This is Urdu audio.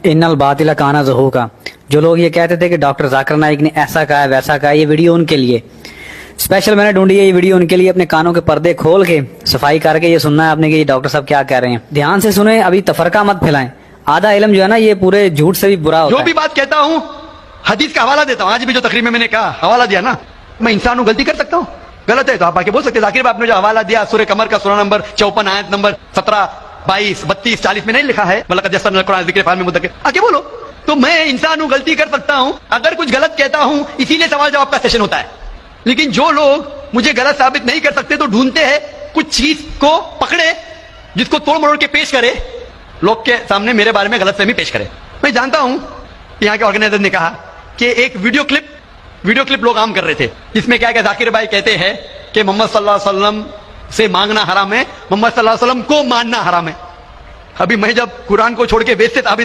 ان الباطل کان زہوقا. جو لوگ یہ کہتے تھے کہ ڈاکٹر ذاکر نائک نے ایسا کہا ہے ویسا کہا ہے، یہ ویڈیو ان کے لیے اسپیشل میں نے ڈھونڈی ہے. یہ ویڈیو ان کے لیے، اپنے کانوں کے پردے کھول کے صفائی کر کے یہ سننا ہے آپ نے کہ یہ ڈاکٹر صاحب کیا کہہ رہے ہیں. دھیان سے سنیں، ابھی تفرقہ مت پھیلائیں. آدھا علم جو ہے نا یہ پورے جھوٹ سے بھی برا ہوتا ہے. جو بھی بات کہتا ہوں حدیث کا حوالہ دیتا ہوں. آج بھی جو تقریر میں نے کہا حوالہ دیا نا، میں انسان ہوں، غلطی کر سکتا ہوں. غلط ہے تو آپ آ کے بول سکتے. ذاکر آپ نے جو حوالہ دیا سورہ قمر کا سورہ نمبر 54 آیت نمبر 17 22 32 40 میں نہیں لکھا ہے بلکہ جیسا قرآن ذکر فارم مدکر، آ کے بولو. تو میں انسان ہوں، غلطی کر سکتا ہوں. اگر کچھ غلط کہتا ہوں اسی لیے سوال جواب کا سیشن ہوتا ہے. لیکن جو لوگ مجھے غلط ثابت نہیں کر سکتے تو ڈھونڈتے ہیں کچھ چیز کو پکڑے جس کو توڑ مروڑ کے پیش کرے، لوگ کے سامنے میرے بارے میں غلط فہمی پیش کرے. میں جانتا ہوں یہاں کے آرگنائزر نے کہا کہ ایک ویڈیو کلپ لوگ عام کر رہے تھے جس میں کیا کہ ذاکر بھائی کہتے ہیں کہ محمد صلی اللہ علیہ وسلم سے مانگنا حرام ہے، محمد صلی اللہ علیہ وسلم کو ماننا حرام ہے. ابھی میں جب قرآن کو چھوڑ کے ویسے ثابت